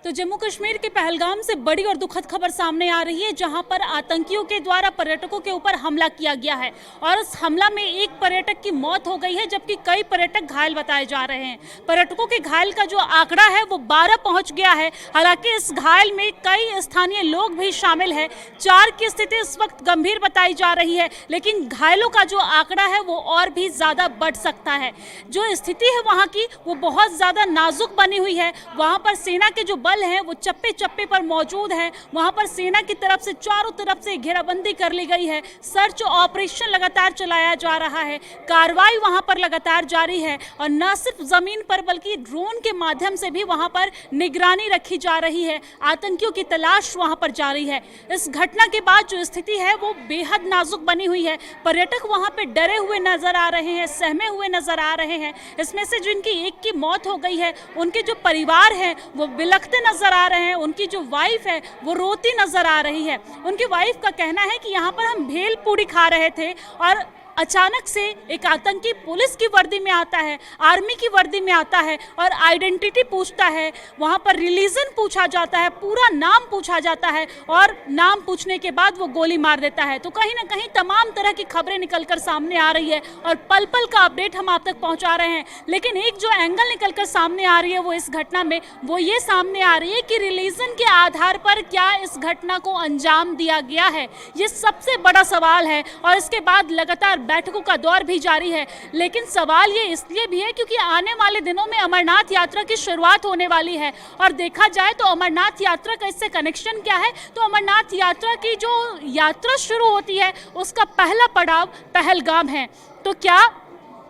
तो जम्मू कश्मीर के पहलगाम से बड़ी और दुखद खबर सामने आ रही है, जहां पर आतंकियों के द्वारा पर्यटकों के ऊपर हमला किया गया है और इस हमला में एक पर्यटक की मौत हो गई है, जबकि कई पर्यटक घायल बताए जा रहे हैं। पर्यटकों के घायल का जो आंकड़ा है वो 12 पहुंच गया है। हालांकि इस घायल में कई स्थानीय लोग भी शामिल है। 4 की स्थिति इस वक्त गंभीर बताई जा रही है, लेकिन घायलों का जो आंकड़ा है वो और भी ज्यादा बढ़ सकता है। जो स्थिति है वहाँ की वो बहुत ज्यादा नाजुक बनी हुई है। वहाँ पर सेना के जो हैं वो चप्पे चप्पे पर मौजूद हैं। वहां पर सेना की तरफ से चारों तरफ से घेराबंदी कर ली गई है। सर्च ऑपरेशन लगातार चलाया जा रहा है। कार्रवाई वहां पर लगातार जारी है और न सिर्फ जमीन पर बल्कि ड्रोन के माध्यम से भी वहां पर निगरानी रखी जा रही है। आतंकियों की तलाश वहां पर जारी है। इस घटना के बाद जो स्थिति है वो बेहद नाजुक बनी हुई है। पर्यटक वहां पे डरे हुए नजर आ रहे हैं, सहमे हुए नजर आ रहे हैं। इसमें से जिनकी एक की मौत हो गई है, उनके जो परिवार हैं वो बिलखते नजर आ रहे हैं। उनकी जो वाइफ है वो रोती नजर आ रही है। उनकी वाइफ का कहना है कि यहाँ पर हम भेल पूड़ी खा रहे थे और अचानक से एक आतंकी पुलिस की वर्दी में आता है, आर्मी की वर्दी में आता है और आइडेंटिटी पूछता है। वहाँ पर रिलीजन पूछा जाता है, पूरा नाम पूछा जाता है और नाम पूछने के बाद वो गोली मार देता है। तो कहीं ना कहीं तमाम तरह की खबरें निकलकर सामने आ रही है और पल पल का अपडेट हम आप तक पहुँचा रहे हैं। लेकिन एक जो एंगल निकलकर सामने आ रही है वो इस घटना में वो ये सामने आ रही है कि रिलीजन के आधार पर क्या इस घटना को अंजाम दिया गया है, ये सबसे बड़ा सवाल है। और इसके बाद लगातार बैठकों का दौर भी जारी है। लेकिन सवाल ये इसलिए भी है क्योंकि आने वाले दिनों में अमरनाथ यात्रा की शुरुआत होने वाली है और देखा जाए तो अमरनाथ यात्रा का इससे कनेक्शन क्या है। तो अमरनाथ यात्रा की जो यात्रा शुरू होती है उसका पहला पड़ाव पहलगाम है। तो क्या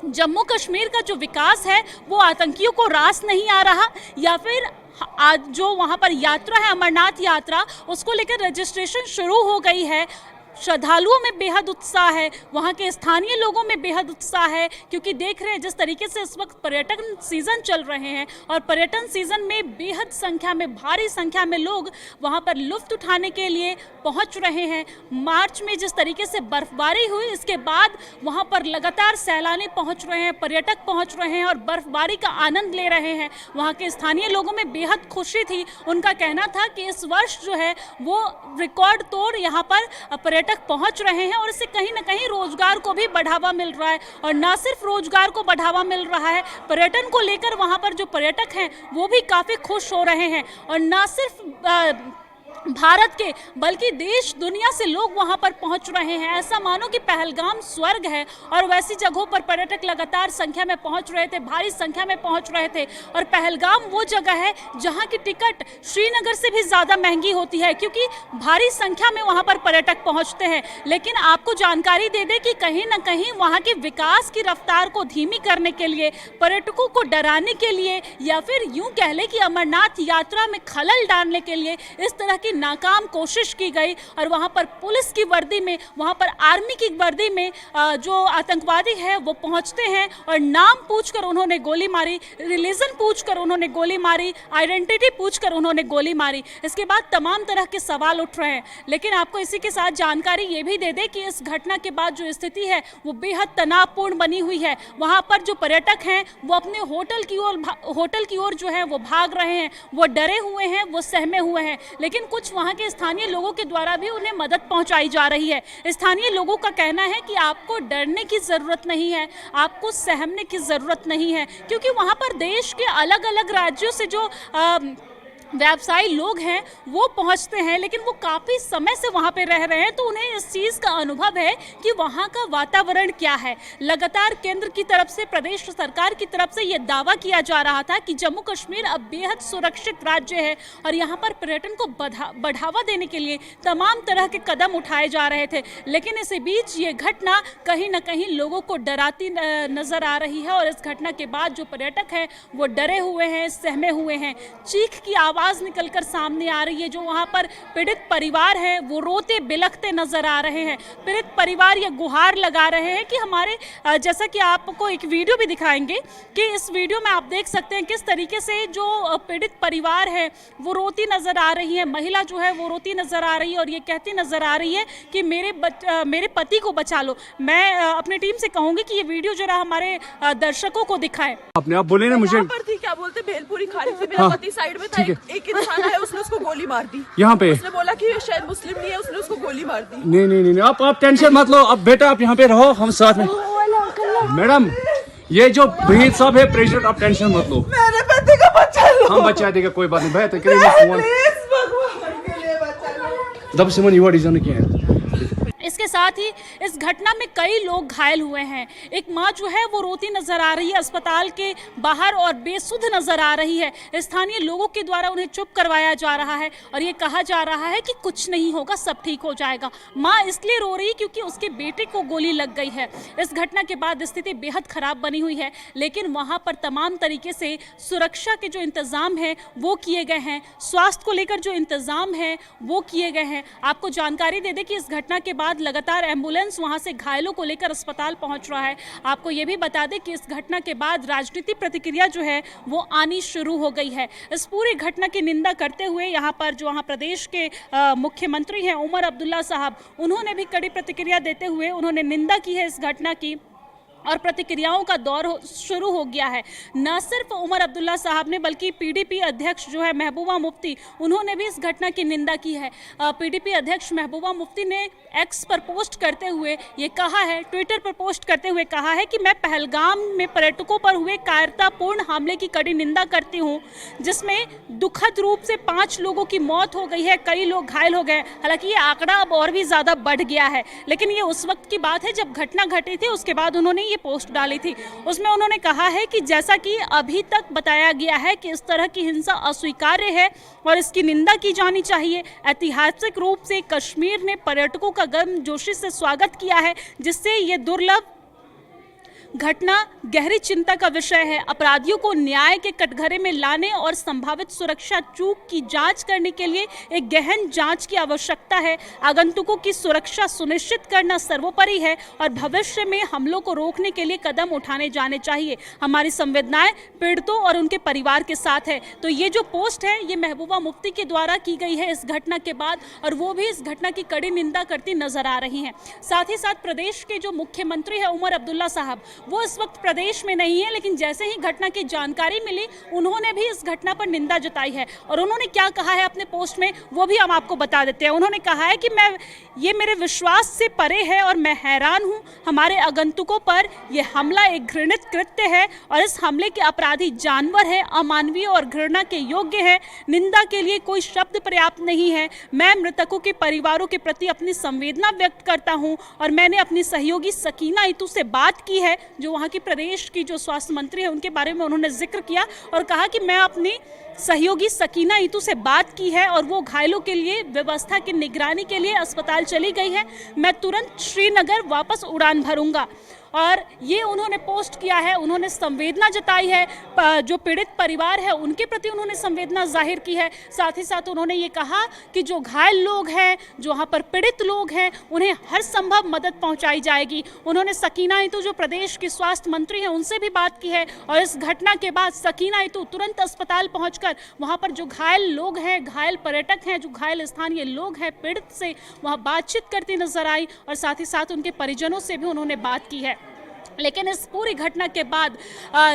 जम्मू कश्मीर का जो विकास है वो आतंकियों को रास नहीं आ रहा, या फिर आज जो वहाँ पर यात्रा है अमरनाथ यात्रा उसको लेकर रजिस्ट्रेशन शुरू हो गई है। श्रद्धालुओं में बेहद उत्साह है, वहाँ के स्थानीय लोगों में बेहद उत्साह है, क्योंकि देख रहे हैं जिस तरीके से इस वक्त पर्यटन सीजन चल रहे हैं और पर्यटन सीजन में बेहद संख्या में, भारी संख्या में लोग वहाँ पर लुत्फ उठाने के लिए पहुँच रहे हैं। मार्च में जिस तरीके से बर्फबारी हुई इसके बाद वहाँ पर लगातार सैलानी पहुँच रहे हैं, पर्यटक पहुँच रहे हैं और बर्फबारी का आनंद ले रहे हैं। वहाँ के स्थानीय लोगों में बेहद खुशी थी। उनका कहना था कि इस वर्ष जो है वो रिकॉर्ड तोड़ यहाँ पर तक पहुंच रहे हैं और इससे कहीं ना कहीं रोजगार को भी बढ़ावा मिल रहा है। और न सिर्फ रोजगार को बढ़ावा मिल रहा है, पर्यटन को लेकर वहां पर जो पर्यटक हैं वो भी काफी खुश हो रहे हैं। और न सिर्फ भारत के बल्कि देश दुनिया से लोग वहां पर पहुंच रहे हैं। ऐसा मानो कि पहलगाम स्वर्ग है और वैसी जगहों पर पर्यटक लगातार संख्या में पहुंच रहे थे, भारी संख्या में पहुंच रहे थे। और पहलगाम वो जगह है जहां की टिकट श्रीनगर से भी ज़्यादा महंगी होती है, क्योंकि भारी संख्या में वहां पर पर्यटक पहुंचते हैं। लेकिन आपको जानकारी दे दें कि कहीं ना कहीं वहाँ के विकास की रफ्तार को धीमी करने के लिए, पर्यटकों को डराने के लिए, या फिर यूँ कह लें कि अमरनाथ यात्रा में खलल डालने के लिए इस तरह की नाकाम कोशिश की गई। और वहां पर पुलिस की वर्दी में, वहां पर आर्मी की वर्दी में जो आतंकवादी है वो पहुंचते हैं और नाम पूछकर उन्होंने गोली मारी, रिलीजन पूछकर उन्होंने गोली मारी, आइडेंटिटी पूछकर उन्होंने गोली मारी। इसके बाद तमाम तरह के सवाल उठ रहे हैं। लेकिन आपको इसी के साथ जानकारी ये भी दे दें कि इस घटना के बाद जो स्थिति है वो बेहद तनावपूर्ण बनी हुई है। वहां पर जो पर्यटक हैं वो अपने होटल की ओर जो है वो भाग रहे हैं, वो डरे हुए हैं, वो सहमे हुए हैं। लेकिन कुछ वहाँ के स्थानीय लोगों के द्वारा भी उन्हें मदद पहुंचाई जा रही है। स्थानीय लोगों का कहना है कि आपको डरने की ज़रूरत नहीं है, आपको सहमने की ज़रूरत नहीं है, क्योंकि वहाँ पर देश के अलग अलग राज्यों से जो व्यवसायी लोग हैं वो पहुंचते हैं, लेकिन वो काफ़ी समय से वहाँ पे रह रहे हैं, तो उन्हें इस चीज़ का अनुभव है कि वहाँ का वातावरण क्या है। लगातार केंद्र की तरफ से, प्रदेश सरकार की तरफ से ये दावा किया जा रहा था कि जम्मू कश्मीर अब बेहद सुरक्षित राज्य है और यहाँ पर पर्यटन को बढ़ावा देने के लिए तमाम तरह के कदम उठाए जा रहे थे। लेकिन इसी बीच ये घटना कहीं ना कहीं लोगों को डराती नजर आ रही है और इस घटना के बाद जो पर्यटक हैं वो डरे हुए हैं, सहमे हुए हैं। चीख की आवाज़ निकलकर सामने आ रही है। जो वहां पर पीड़ित परिवार है वो रोते बिलखते नजर आ रहे हैं। पीड़ित परिवार ये गुहार लगा रहे हैं कि हमारे, जैसा कि आपको एक वीडियो भी दिखाएंगे कि इस वीडियो में आप देख सकते हैं किस तरीके से जो पीड़ित परिवार है वो रोती नजर आ रही है। महिला जो है वो रोती नजर आ रही है और ये कहती नजर आ रही है कि मेरे पति को बचा लो। मैं अपनी टीम से कहूंगी कि ये वीडियो जरा हमारे दर्शकों को दिखाएं। अपने आप बोले ना, मुझे पर थी, क्या बोलते भेलपुरी खा रही थी, मेरा पति साइड में था, एक इंसान उसको गोली मार दी यहाँ पे। उसने बोला कि ये शायद मुस्लिम नहीं है, उसने उसको गोली मार दी। नहीं नहीं नहीं, आप टेंशन मत लो। अब बेटा आप यहाँ पे रहो, हम साथ में। मैडम ये जो भीड़ साहब है प्रेसिडेंट, आप टेंशन मत लो। मेरे बेटे का बच्चा लो। हम बचा देगा, कोई बात नहीं। बेहतर करेंगे फोन। प्लीज भगवान के लिए बचा लो। दब सिमन युवा डिजाइन किया है। इसके साथ ही इस घटना में कई लोग घायल हुए हैं। एक माँ जो है वो रोती नजर आ रही है अस्पताल के बाहर और बेसुध नजर आ रही है। स्थानीय लोगों के द्वारा उन्हें चुप करवाया जा रहा है और ये कहा जा रहा है कि कुछ नहीं होगा, सब ठीक हो जाएगा। माँ इसलिए रो रही है क्योंकि उसके बेटे को गोली लग गई है। इस घटना के बाद स्थिति बेहद खराब बनी हुई है, लेकिन वहाँ पर तमाम तरीके से सुरक्षा के जो इंतजाम है वो किए गए हैं। स्वास्थ्य को लेकर जो इंतजाम है वो किए गए हैं। आपको जानकारी दे दें कि इस घटना के बाद लगातार एम्बुलेंस वहां से घायलों को लेकर अस्पताल पहुंच रहा है। आपको ये भी बता दें कि इस घटना के बाद राजनीतिक प्रतिक्रिया जो है वो आनी शुरू हो गई है। इस पूरी घटना की निंदा करते हुए यहाँ पर जो प्रदेश के मुख्यमंत्री हैं उमर अब्दुल्ला साहब, उन्होंने भी कड़ी प्रतिक्रिया देते हुए उन्होंने निंदा की है इस घटना की और प्रतिक्रियाओं का दौर शुरू हो गया है। न सिर्फ उमर अब्दुल्ला साहब ने बल्कि पीडीपी अध्यक्ष जो है महबूबा मुफ्ती, उन्होंने भी इस घटना की निंदा की है। पीडीपी अध्यक्ष महबूबा मुफ्ती ने एक्स पर पोस्ट करते हुए ये कहा है, ट्विटर पर पोस्ट करते हुए कहा है कि मैं पहलगाम में पर्यटकों पर हुए कायरतापूर्ण हमले की कड़ी निंदा करती हूँ, जिसमें दुखद रूप से 5 लोगों की मौत हो गई है, कई लोग घायल हो गए। हालांकि ये आंकड़ा अब और भी ज़्यादा बढ़ गया है, लेकिन ये उस वक्त की बात है जब घटना घटी थी। उसके बाद उन्होंने पोस्ट डाली थी, उसमें उन्होंने कहा है कि जैसा कि अभी तक बताया गया है कि इस तरह की हिंसा अस्वीकार्य है और इसकी निंदा की जानी चाहिए। ऐतिहासिक रूप से कश्मीर ने पर्यटकों का गर्मजोशी से स्वागत किया है, जिससे ये दुर्लभ घटना गहरी चिंता का विषय है। अपराधियों को न्याय के कटघरे में लाने और संभावित सुरक्षा चूक की जांच करने के लिए एक गहन जांच की आवश्यकता है। आगंतुकों की सुरक्षा सुनिश्चित करना सर्वोपरि है और भविष्य में हमलों को रोकने के लिए कदम उठाने जाने चाहिए। हमारी संवेदनाएं पीड़ितों और उनके परिवार के साथ है। तो ये जो पोस्ट है ये महबूबा मुफ्ती के द्वारा की गई है इस घटना के बाद, और वो भी इस घटना की कड़ी निंदा करती नजर आ रही हैं। साथ ही साथ प्रदेश के जो मुख्यमंत्री है उमर अब्दुल्ला साहब, वो इस वक्त प्रदेश में नहीं है, लेकिन जैसे ही घटना की जानकारी मिली उन्होंने भी इस घटना पर निंदा जताई है। और उन्होंने क्या कहा है अपने पोस्ट में वो भी हम आपको बता देते हैं। उन्होंने कहा है कि ये मेरे विश्वास से परे है और मैं हैरान हूं। हमारे आगंतुकों पर यह हमला एक घृणित कृत्य है और इस हमले के अपराधी जानवर है, अमानवीय और घृणा के योग्य है। निंदा के लिए कोई शब्द पर्याप्त नहीं है। मैं मृतकों के परिवारों के प्रति अपनी संवेदना व्यक्त करता हूं और मैंने अपनी सहयोगी सकीना इतू से बात की है, जो वहाँ की प्रदेश की जो स्वास्थ्य मंत्री है उनके बारे में उन्होंने जिक्र किया और कहा कि मैं अपनी सहयोगी सकीना इतू से बात की है और वो घायलों के लिए व्यवस्था की निगरानी के लिए अस्पताल चली गई है। मैं तुरंत श्रीनगर वापस उड़ान भरूंगा। और ये उन्होंने पोस्ट किया है, उन्होंने संवेदना जताई है, जो पीड़ित परिवार है उनके प्रति उन्होंने संवेदना जाहिर की है। साथ ही साथ उन्होंने ये कहा कि जो घायल लोग हैं, जो वहाँ पर पीड़ित लोग हैं, उन्हें हर संभव मदद पहुँचाई जाएगी। उन्होंने सकीना इतू जो प्रदेश की स्वास्थ्य मंत्री हैं उनसे भी बात की है और इस घटना के बाद सकीना इतू तुरंत अस्पताल पहुँचकर वहाँ पर जो घायल लोग हैं, घायल पर्यटक हैं, जो घायल स्थानीय लोग हैं, पीड़ित से वहाँ बातचीत करती नजर आई और साथ ही साथ उनके परिजनों से भी उन्होंने बात की है। लेकिन इस पूरी घटना के बाद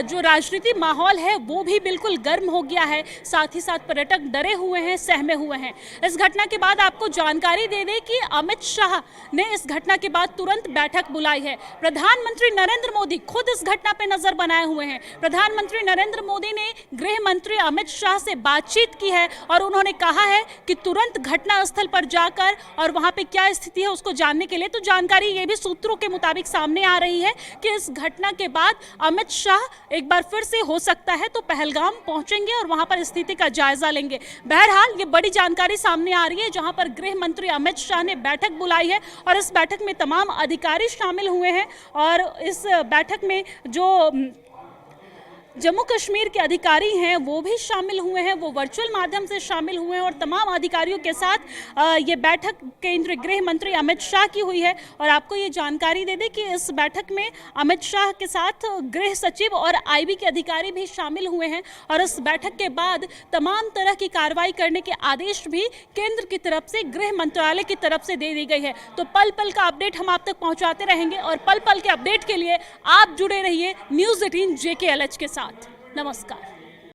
जो राजनीतिक माहौल है वो भी बिल्कुल गर्म हो गया है। साथ ही साथ पर्यटक डरे हुए हैं, सहमे हुए हैं। इस घटना के बाद आपको जानकारी दे दें कि अमित शाह ने इस घटना के बाद तुरंत बैठक बुलाई है। प्रधानमंत्री नरेंद्र मोदी खुद इस घटना पे नजर बनाए हुए हैं। प्रधानमंत्री नरेंद्र मोदी ने गृह मंत्री अमित शाह से बातचीत की है और उन्होंने कहा है कि तुरंत घटना स्थल पर जाकर और वहां पे क्या स्थिति है उसको जानने के लिए। तो जानकारी ये भी सूत्रों के मुताबिक सामने आ रही है कि इस घटना के बाद अमित शाह एक बार फिर से हो सकता है तो पहलगाम पहुंचेंगे और वहां पर स्थिति का जायजा लेंगे। बहरहाल ये बड़ी जानकारी सामने आ रही है जहां पर गृह मंत्री अमित शाह ने बैठक बुलाई है और इस बैठक में तमाम अधिकारी शामिल हुए हैं और इस बैठक में जो जम्मू कश्मीर के अधिकारी हैं वो भी शामिल हुए हैं, वो वर्चुअल माध्यम से शामिल हुए हैं और तमाम अधिकारियों के साथ ये बैठक केंद्रीय गृह मंत्री अमित शाह की हुई है। और आपको ये जानकारी दे दें कि इस बैठक में अमित शाह के साथ गृह सचिव और आईबी के अधिकारी भी शामिल हुए हैं और इस बैठक के बाद तमाम तरह की कार्रवाई करने के आदेश भी केंद्र की तरफ से, गृह मंत्रालय की तरफ से दे दी गई है। तो पल पल का अपडेट हम आप तक पहुँचाते रहेंगे और पल पल के अपडेट के लिए आप जुड़े रहिए न्यूज़ 18 JKLH के साथ। नमस्कार।